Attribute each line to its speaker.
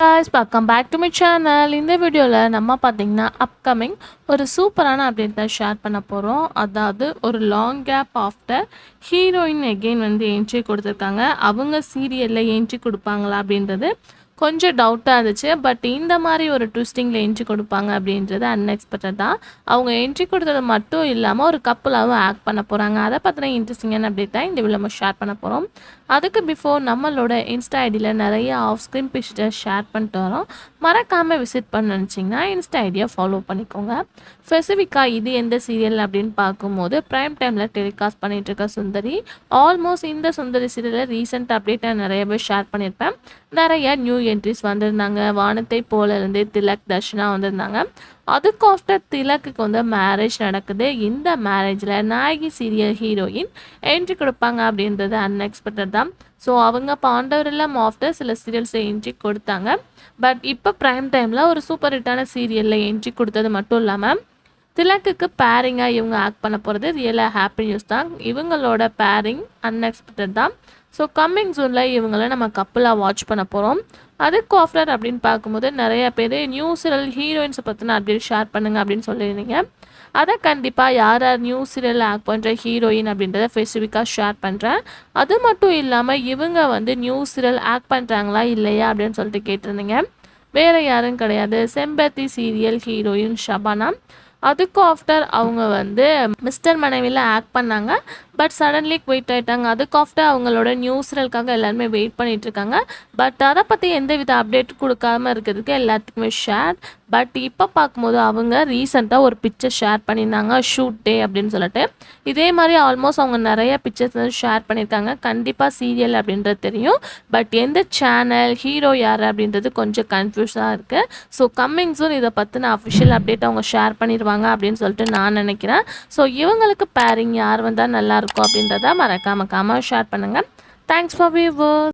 Speaker 1: guys, welcome back to my channel. இந்த வீடியோவில் நம்ம பார்த்தீங்கன்னா அப்கமிங் ஒரு சூப்பரான அப்டேட் தான் ஷேர் பண்ண போகிறோம். அதாவது ஒரு long gap after heroine again வந்து என்ட்ரி கொடுத்துருக்காங்க. அவங்க சீரியலில் என்ட்ரி கொடுப்பாங்களா அப்படின்றது கொஞ்சம் டவுட்டாக இருந்துச்சு. பட் இந்த மாதிரி ஒரு ட்விஸ்டிங்கில் என்ட்ரி கொடுப்பாங்க அப்படின்றது அன்எக்ஸ்பெக்டட் தான். அவங்க என்ட்ரி கொடுத்தது மட்டும் இல்லாமல் ஒரு கப்பலாகவும் ஆக்ட் பண்ண போகிறாங்க. அதை பற்றின இன்ட்ரெஸ்டிங்கான அப்டேட் தான் இந்த வீடியோ நம்ம ஷேர் பண்ண போகிறோம். அதுக்கு பிஃபோர் நம்மளோட இன்ஸ்டா ஐடியில் நிறைய ஆஃப் ஸ்க்ரீன் பிக்சர்ஸ் ஷேர் பண்ணிட்டு வரோம். மறக்காமல் விசிட் பண்ண நினச்சிங்கன்னா இன்ஸ்டா ஐடியை ஃபாலோ பண்ணிக்கோங்க. ஸ்பெசிஃபிக்காக இது எந்த சீரியல் அப்படின்னு பார்க்கும்போது ப்ரைம் டைமில் டெலிகாஸ்ட் பண்ணிகிட்டு இருக்க சுந்தரி. ஆல்மோஸ்ட் இந்த சுந்தரி சீரியலில் ரீசெண்ட் அப்டேட்டை நிறைய பேர் ஷேர் பண்ணியிருப்பேன். நிறைய நியூ என்ட்ரிஸ் வந்திருந்தாங்க. வானத்தை போல இருந்து திலக் தர்ஷனா வந்திருந்தாங்க. அதுக்கு ஆஃப்டர் திலக்குக்கு வந்து மேரேஜ் நடக்குது. இந்த மேரேஜில் நாயகி சீரியல் ஹீரோயின் என்ட்ரி கொடுப்பாங்க அப்படின்றது அன்எக்ஸ்பெக்டட் தான். ஸோ அவங்க பாண்டவரெல்லாம் ஆஃப்டர் சில சீரியல்ஸை என்ட்ரி கொடுத்தாங்க. பட் இப்போ ப்ரைம் டைமில் ஒரு சூப்பர் ஹிட்டான சீரியலில் என்ட்ரி கொடுத்தது மட்டும் இல்லாமல் திலக்குக்கு பேரிங்காக இவங்க ஆக்ட் பண்ண போகிறது ரியலாக ஹாப்பி நியூஸ் தான். இவங்களோட பேரிங் அன்எக்ஸ்பெக்டட் தான். ஸோ கம்மிங் ஜூனில் இவங்கள நம்ம கப்பலாக வாட்ச் பண்ண போகிறோம். அதுக்கு ஆஃப்டர் அப்படின்னு பார்க்கும்போது நிறைய பேர் நியூ சீரியல் ஹீரோயின்ஸை பற்றின அப்டேட் ஷேர் பண்ணுங்கள் அப்படின்னு சொல்லியிருந்தீங்க. அதை கண்டிப்பாக யார் யார் நியூ சீரியல் ஆக்ட் பண்ணுற ஹீரோயின் அப்படின்றத ஸ்பெசிஃபிக்காக ஷேர் பண்ணுறேன். அது மட்டும் இல்லாமல் இவங்க வந்து நியூ சீரியல் ஆக்ட் பண்ணுறாங்களா இல்லையா அப்படின்னு சொல்லிட்டு கேட்டிருந்தீங்க. வேறு யாரும் கிடையாது, செம்பருத்தி சீரியல் ஹீரோயின் ஷபானா. அதுக்கு ஆஃப்டர் அவங்க வந்து மிஸ்டர் மனைவியில் ஆக்ட் பண்ணாங்க. பட் சடன்லி குயிட் ஆகிட்டாங்க. அதுக்கு ஆஃப்டர் அவங்களோட நியூ சீரியலுக்காக எல்லாருமே வெயிட் பண்ணிகிட்ருக்காங்க. பட் அதை பற்றி எந்தவித அப்டேட் கொடுக்காமல் இருக்கிறதுக்கு எல்லாத்துக்குமே ஷேர். பட் இப்போ பார்க்கும்போது அவங்க ரீசெண்டாக ஒரு பிக்சர் ஷேர் பண்ணியிருந்தாங்க, ஷூட் டே அப்படின்னு சொல்லிட்டு. இதே மாதிரி ஆல்மோஸ்ட் அவங்க நிறைய பிக்சர்ஸ் வந்து ஷேர் பண்ணியிருக்காங்க. கண்டிப்பாக சீரியல் அப்படின்றது தெரியும். பட் எந்த சேனல், ஹீரோ யார் அப்படின்றது கொஞ்சம் கன்ஃபியூஸாக இருக்குது. ஸோ கம்மிங் சூன் இதை பற்றின அஃபிஷியல் அப்டேட் அவங்க ஷேர் பண்ணிடுவாங்க அப்படின்னு சொல்லிட்டு நான் நினைக்கிறேன். ஸோ இவங்களுக்கு பேரிங் யார் வந்தால் நல்லாயிருக்கும் அப்படின்றத மறக்காம ஷேர் பண்ணுங்கள். Thanks for viewers.